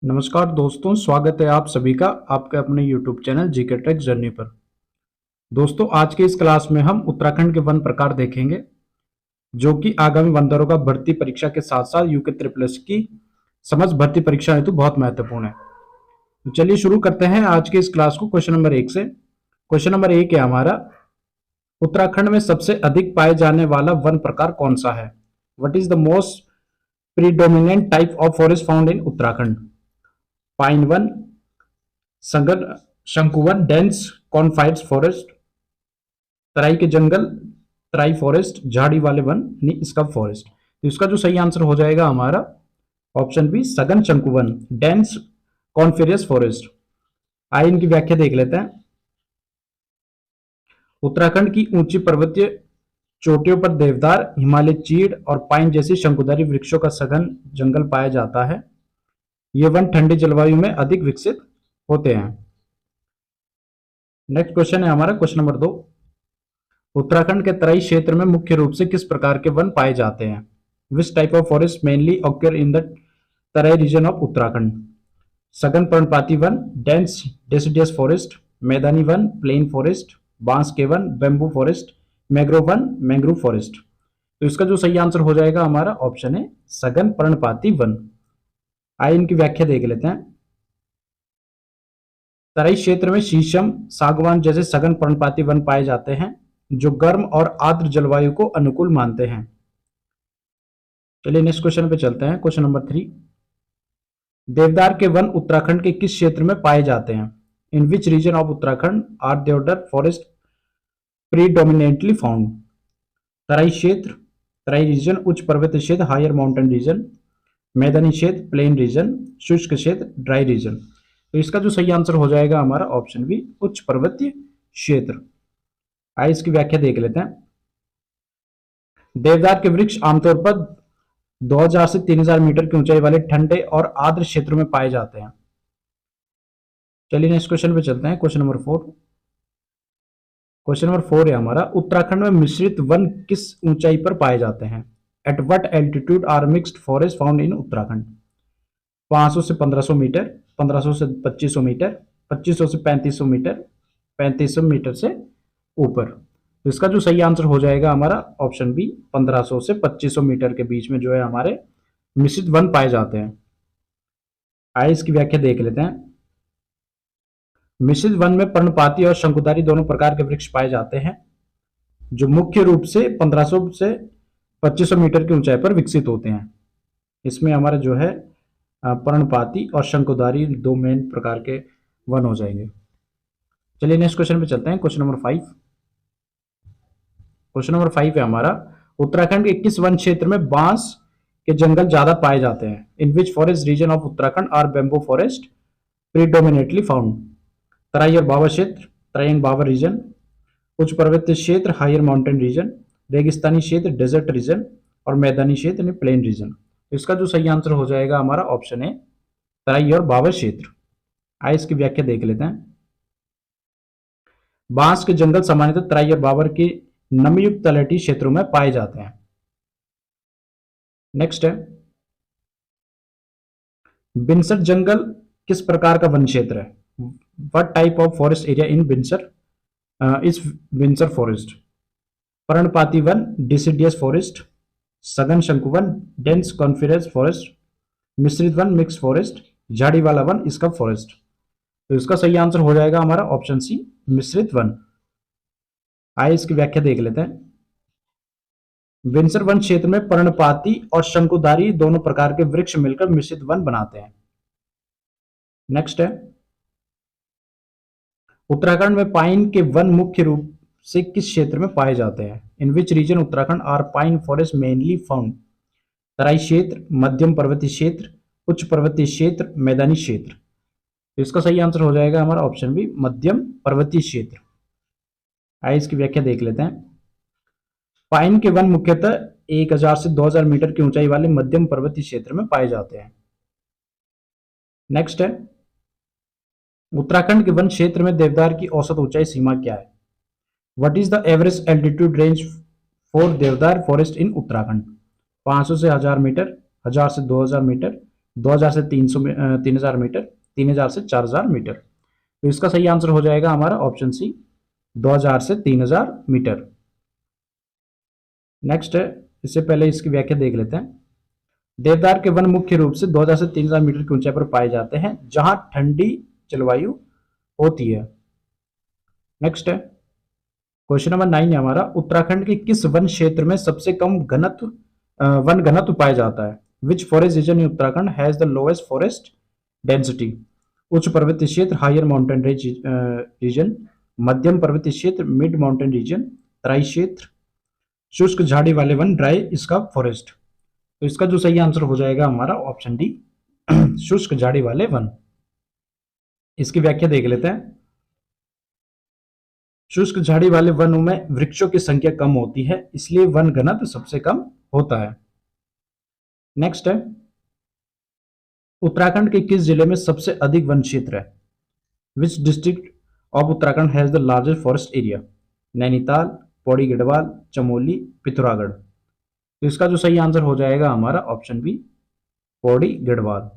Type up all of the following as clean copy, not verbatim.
नमस्कार दोस्तों, स्वागत है आप सभी का आपके अपने YouTube channel GK track journey पर। दोस्तों, आज के इस क्लास में हम उत्तराखंड के वन प्रकार देखेंगे, जो कि आगामी वन दरों का भर्ती परीक्षा के साथ साथ यूके ट्रिपल एस की समस्त भर्ती परीक्षा हेतु बहुत महत्वपूर्ण है। तो चलिए शुरू करते हैं आज के इस क्लास को क्वेश्चन नंबर 1 से। क्वेश्चन नंबर 1 है हमारा, उत्तराखंड में सबसे अधिक पाए जाने वाला वन प्रकार कौन सा है? What is the most predominant type of forest found in Uttarakhand? Pine वन, संगल शंकुवन, डेंस कॉनफाइट्स फॉरेस्ट, तराई के जंगल, तराई फॉरेस्ट, झाड़ी वाले वन यानी स्कब फॉरेस्ट। तो इसका जो सही आंसर हो जाएगा हमारा ऑप्शन बी, सघन शंकुवन, डेंस कॉन्फेरियस फॉरेस्ट। आइए इनकी व्याख्या देख लेते हैं। उत्तराखंड की ऊंची पर्वतीय चोटियों पर देवदार, हिमालय चीड़ और पाइन जैसी शंकुधारी वृक्षों का सघन जंगल पाया जाता है। ये वन ठंडी जलवायु में अधिक विकसित होते हैं। नेक्स्ट क्वेश्चन है हमारा क्वेश्चन नंबर 2, उत्तराखंड के तराई क्षेत्र में मुख्य रूप से किस प्रकार के वन पाए जाते हैं? Which type of forest mainly occur in the Terai region of Uttarakhand? सघन पर्णपाती वन, डेंस डेसिडियस फॉरेस्ट, मैदानी वन, प्लेन फॉरेस्ट, बांस के वन, बेम्बू फॉरेस्ट, मैंग्रोव वन, मैंग्रोव फॉरेस्ट। तो इसका जो सही आंसर हो जाएगा हमारा ऑप्शन है सघन पर्णपाती वन। आइए इनकी व्याख्या देख लेते हैं। तराई क्षेत्र में शीशम, सागवान जैसे सघन पर्णपाती वन पाए जाते हैं, जो गर्म और आर्द्र जलवायु को अनुकूल मानते हैं। चलिए नेक्स्ट क्वेश्चन पे चलते हैं। क्वेश्चन नंबर 3, देवदार के वन उत्तराखंड के किस क्षेत्र में पाए जाते हैं? In which region of Uttarakhand are deodar forest predominantly found? Terai क्षेत्र, तराई रीजन, उच्च पर्वतीय क्षेत्र, हायर माउंटेन रीजन, मैदानी क्षेत्र, प्लेन रीजन, शुष्क क्षेत्र, ड्राई रीजन। तो इसका जो सही आंसर हो जाएगा हमारा ऑप्शन बी, उच्च पर्वतीय क्षेत्र। आइए इसकी व्याख्या देख लेते हैं। देवदार के वृक्ष आमतौर पर 2000 से 3000 मीटर की ऊंचाई वाले ठंडे और आर्द्र क्षेत्रों में पाए जाते हैं। चलिए नेक्स्ट क्वेश्चन पे चलते हैं। क्वेश्चन नंबर 4, क्वेश्चन नंबर 4 है हमारा, उत्तराखंड में मिश्रित वन किस ऊंचाई पर पाए जाते हैं? At what altitude are mixed forest found in Uttarakhand? 500 से 1500 मीटर, 1500 से 2500 मीटर, 2500 से 3500 मीटर, 3500 मीटर से ऊपर। तो इसका जो सही आंसर हो जाएगा हमारा ऑप्शन बी, 1500 से 2500 मीटर के बीच में जो है हमारे मिश्रित वन पाए जाते हैं। आइए इसकी व्याख्या देख लेते हैं। मिश्रित वन में पर्णपाती और शंकुधारी दोनों प्रकार के वृक्ष पाए जाते हैं, जो मुख्य रूप से 1500 से 2500 मीटर की ऊंचाई पर विकसित होते हैं। इसमें हमारा जो है पर्णपाती और शंकुधारी दो मेन प्रकार के वन हो जाएंगे। चलिए नेक्स्ट क्वेश्चन पे चलते हैं। क्वेश्चन नंबर 5, क्वेश्चन नंबर 5 है हमारा, उत्तराखंड के किस वन क्षेत्र में बांस के जंगल ज्यादा पाए जाते हैं? In which forest region of Uttarakhand are bamboo forest predominantly found? Terai और बावर क्षेत्र, तराई एंड बावर रीजन, उच्च पर्वतीय क्षेत्र, हायर माउंटेन रीजन, रेगिस्तानी क्षेत्र, डेजर्ट रीजन, और मैदानी क्षेत्र यानी प्लेन रीजन। इसका जो सही आंसर हो जाएगा हमारा ऑप्शन है तराई और बावर क्षेत्र। आइए इसकी व्याख्या देख लेते हैं। बांस के जंगल सामान्यतः तराई और बावर के नमीयुक्त तलहटी क्षेत्रों में पाए जाते हैं। नेक्स्ट है, बिनसर जंगल किस प्रकार का वन क्षेत्र है? What type of forest area in Binsar is Binsar forest? पर्णपाती वन, डिसिडियस फॉरेस्ट, सघन शंकुवन, डेंस कॉन्फेरेंस फॉरेस्ट, मिश्रित वन, मिक्स फॉरेस्ट, झाड़ी वाला वन, स्कब फॉरेस्ट। तो इसका सही आंसर हो जाएगा हमारा ऑप्शन सी, मिश्रित वन। आइए इसकी व्याख्या देख लेते हैं। बिनसर वन क्षेत्र में पर्णपाती और शंकुधारी दोनों प्रकार के वृक्ष मिलकर मिश्रित वन बनाते हैं। नेक्स्ट है, उत्तराखंड में पाइन के वन मुख्य रूप से किस क्षेत्र में पाए जाते हैं? In which region Uttarakhand are pine forest mainly found? Terai क्षेत्र, मध्यम पर्वतीय क्षेत्र, उच्च पर्वतीय क्षेत्र, मैदानी क्षेत्र। तो इसका सही आंसर हो जाएगा हमारा ऑप्शन बी, मध्यम पर्वतीय क्षेत्र। आइए इसकी व्याख्या देख लेते हैं। पाइन के वन मुख्यतः 1000 से 2000 मीटर की ऊंचाई वाले मध्यम पर्वतीय क्षेत्र में पाए जाते हैं। नेक्स्ट है, उत्तराखंड के वन क्षेत्र में देवदार की औसत ऊंचाई सीमा क्या है? What is the average altitude range for देवदार फॉरेस्ट इन उत्तराखंड? 500 से 1000 मीटर, 1000 से 2000 मीटर, 2000 से 3000 मीटर, 3000 से 4000 मीटर। तो इसका सही आंसर हो जाएगा हमारा ऑप्शन सी, 2000 से 3000 मीटर। नेक्स्ट है, इससे पहले इसकी व्याख्या देख लेते हैं। देवदार के वन मुख्य रूप से 2000 से 3000 मीटर की ऊंचाई पर पाए जाते हैं, जहां ठंडी जलवायु होती है। नेक्स्ट है, क्वेश्चन नंबर 9 है हमारा, उत्तराखंड के किस वन क्षेत्र में सबसे कम वन घनत्व पाया जाता है? विच forest reason in Uttarakhand has the lowest forest density? उच्च पर्वतीय क्षेत्र, हायर माउंटेन रेंज रीजन, मध्यम पर्वतीय क्षेत्र, मिड माउंटेन रीजन, तराई क्षेत्र, शुष्क झाड़ी वाले वन, ड्राई इसका फॉरेस्ट। तो इसका जो सही आंसर हो जाएगा हमारा ऑप्शन डी, शुष्क झाड़ी वाले वन। इसकी व्याख्या देख लेते हैं। शुष्क झाड़ी वाले वनों में वृक्षों की संख्या कम होती है, इसलिए वन घनत्व सबसे कम होता है। नेक्स्ट है, उत्तराखंड के किस जिले में सबसे अधिक वन क्षेत्र है? Which district of Uttarakhand has the largest forest area? Nainital, Pauri Garhwal, Chamoli, Pithoragarh. तो इसका जो सही आंसर हो जाएगा हमारा ऑप्शन बी, पौड़ी गढ़वाल।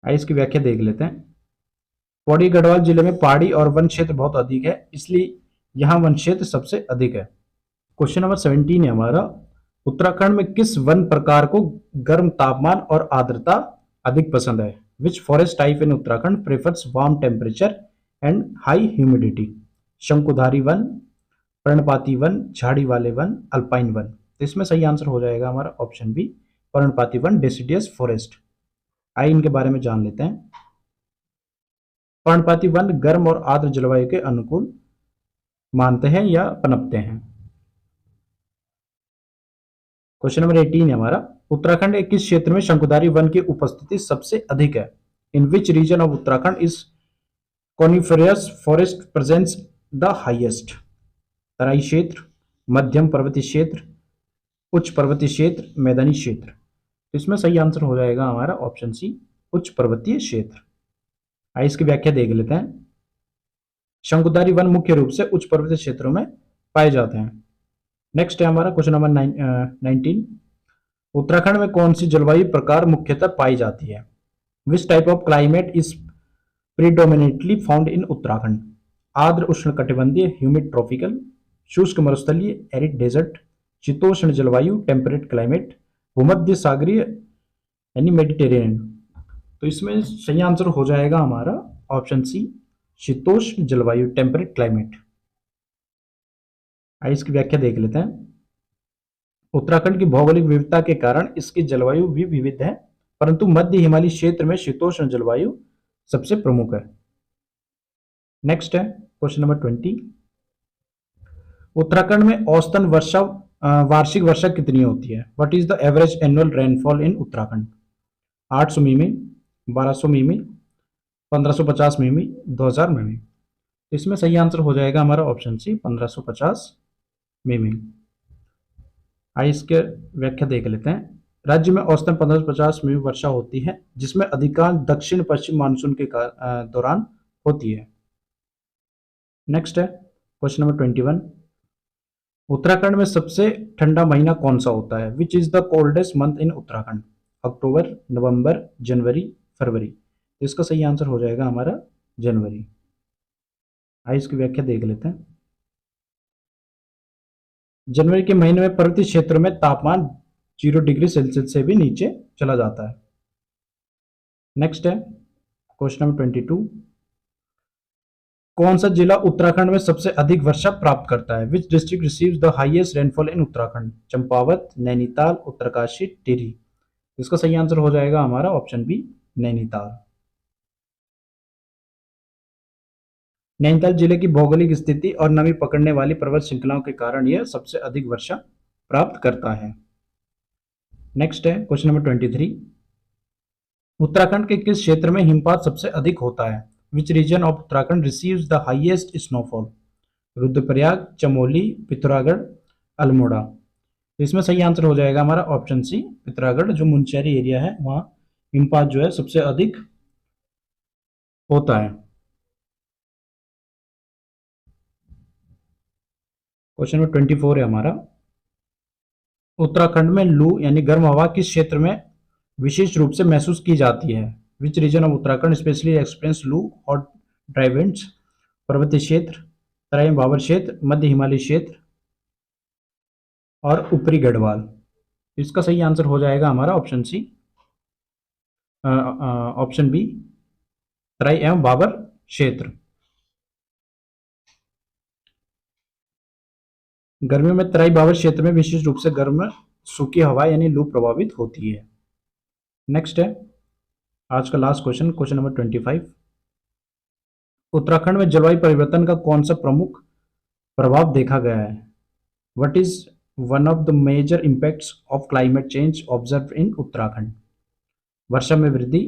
आइए इसकी व्याख्या देख लेते हैं। पौड़ी गढ़वाल जिले में पहाड़ी और वन क्षेत्र बहुत अधिक है, इसलिए यहाँ वन क्षेत्र सबसे अधिक है। क्वेश्चन नंबर 17 है हमारा, उत्तराखंड में किस वन प्रकार को गर्म तापमान और आर्द्रता अधिक पसंद है? विच forest type in Uttarakhand prefers warm temperature and high humidity? शंकुधारी वन, पर्णपाती वन, झाड़ी वाले वन, अल्पाइन वन। तो इसमें सही आंसर हो जाएगा हमारा ऑप्शन बी, पर्णपाती वन, डेसिडियस फॉरेस्ट। आइए इनके बारे में जान लेते हैं। पर्णपाती वन गर्म और आर्द्र जलवायु के अनुकूल मानते हैं या पनपते हैं। क्वेश्चन नंबर 18 है हमारा, उत्तराखंड के किस क्षेत्र में शंकुधारी वन की उपस्थिति सबसे अधिक है? In which region of Uttarakhand is coniferous forest presence the highest? Terai क्षेत्र, मध्यम पर्वतीय क्षेत्र, उच्च पर्वतीय क्षेत्र, मैदानी क्षेत्र। तो इसमें सही आंसर हो जाएगा हमारा ऑप्शन सी, उच्च पर्वतीय क्षेत्र। आइए इसकी व्याख्या देख लेते हैं। शंकुधारी वन मुख्य रूप से उच्च पर्वतीय क्षेत्रों में पाए जाते हैं। नेक्स्ट है हमारा क्वेश्चन नंबर 19, उत्तराखंड में कौन सी जलवायु प्रकार मुख्यतः पाई जाती है? विच type of climate is predominantly found in Uttarakhand? आर्द्र उष्णकटिबंधीय, ह्यूमिड ट्रॉपिकल, शुष्क मरुस्थलीय, एरिड डेजर्ट, शीतोष्ण जलवायु, टेम्परेट क्लाइमेट, भूमध्य सागरीय यानी मेडिटेरेनियन। तो इसमें सही आंसर हो जाएगा हमारा ऑप्शन सी, शीतोष्ण जलवायु, टेम्परेट क्लाइमेट। आइए इसकी व्याख्या देख लेते हैं। उत्तराखंड की भौगोलिक विविधता के कारण इसकी जलवायु भी विविध है, परंतु मध्य हिमालयी क्षेत्र में शीतोष्ण जलवायु सबसे प्रमुख है। नेक्स्ट है क्वेश्चन नंबर 20, उत्तराखंड में औसतन वार्षिक वर्षा कितनी होती है? What is the average annual rainfall in Uttarakhand? 800 मिमी, 1200 मिमी, 1550 मिमी, 2000 मिमी। इसमें सही आंसर हो जाएगा हमारा ऑप्शन सी, 1550 मिमी। आइए इसके व्याख्या देख लेते हैं। राज्य में औसतन 1550 मिमी वर्षा होती है, जिसमें अधिकांश दक्षिण पश्चिम मानसून के दौरान होती है। नेक्स्ट है क्वेश्चन नंबर 21, उत्तराखंड में सबसे ठंडा महीना कौन सा होता है? Which is the coldest month in Uttarakhand? अक्टूबर, नवंबर, जनवरी, फरवरी। इसका सही आंसर हो जाएगा हमारा जनवरी। आइए इसकी व्याख्या देख लेते हैं। जनवरी के महीने में पर्वतीय क्षेत्रों में तापमान 0 डिग्री सेल्सियस से भी नीचे चला जाता है। नेक्स्ट है क्वेश्चन नंबर 22, कौन सा जिला उत्तराखंड में सबसे अधिक वर्षा प्राप्त करता है? Which district receives the highest rainfall in Uttarakhand? Champawat, Nainital, Uttarkashi, Tehri. इसका सही आंसर हो जाएगा हमारा ऑप्शन बी, नैनीताल। नैनीताल जिले की भौगोलिक स्थिति और नमी पकड़ने वाली पर्वत श्रृंखलाओं के कारण यह सबसे अधिक वर्षा प्राप्त करता है। नेक्स्ट है क्वेश्चन नंबर 23, उत्तराखंड के किस क्षेत्र में हिमपात सबसे अधिक होता है? विच region of Uttarakhand receives the highest snowfall? Rudraprayag, Chamoli, Pithoragarh, Almora. इसमें सही आंसर हो जाएगा हमारा ऑप्शन सी, पिथौरागढ़। जो मुनस्यारी एरिया है वहाँ हिमपात जो है सबसे अधिक होता है। क्वेश्चन नंबर 24 है हमारा, उत्तराखंड में लू यानी गर्म हवा किस क्षेत्र में विशेष रूप से महसूस की जाती है। विच region of Uttarakhand specially experience लू और ड्राई विंड्स? पर्वतीय क्षेत्र, तराई भावर क्षेत्र, मध्य हिमालय क्षेत्र और ऊपरी गढ़वाल। इसका सही आंसर हो जाएगा हमारा ऑप्शन सी, ऑप्शन बी, तराई एवं भावर क्षेत्र। गर्मियों में तराई भावर क्षेत्र में विशेष रूप से गर्म सूखी हवा यानी लू प्रभावित होती है। नेक्स्ट है आज का last question, question number 25। Uttarakhand में जलवायु परिवर्तन का कौन सा प्रमुख प्रभाव देखा गया है? What is one of the major impacts of climate change observe in Uttarakhand? वर्षा में वृद्धि,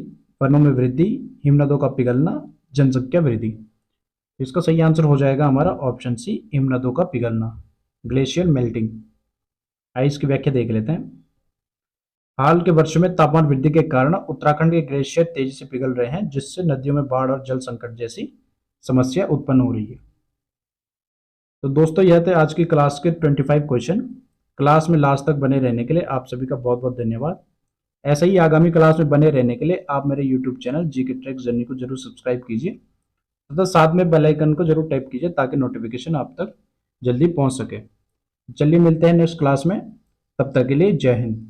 वनों में वृद्धि, हिमनदों का पिघलना, जनसंख्या वृद्धि। इसका सही आंसर हो जाएगा हमारा ऑप्शन सी, हिमनदों का पिघलना, ग्लेशियर मेल्टिंग। आइए इसकी व्याख्या देख लेते हैं। हाल के वर्षों में तापमान वृद्धि के कारण उत्तराखंड के ग्लेशियर तेजी से पिघल रहे हैं, जिससे नदियों में बाढ़ और जल संकट जैसी समस्या उत्पन्न हो रही है। तो दोस्तों यह थे आज की क्लास के 25 क्वेश्चन। क्लास में लास्ट तक बने रहने के लिए आप सभी का बहुत बहुत धन्यवाद। ऐसे ही आगामी क्लास में बने रहने के लिए आप मेरे YouTube channel GK tricks journey को जरूर सब्सक्राइब कीजिए तथा साथ में बेल आइकन को जरूर टैप कीजिए ताकि नोटिफिकेशन आप तक जल्दी पहुंच सके। चलिए मिलते हैं नेक्स्ट क्लास में, तब तक के लिए जय हिंद।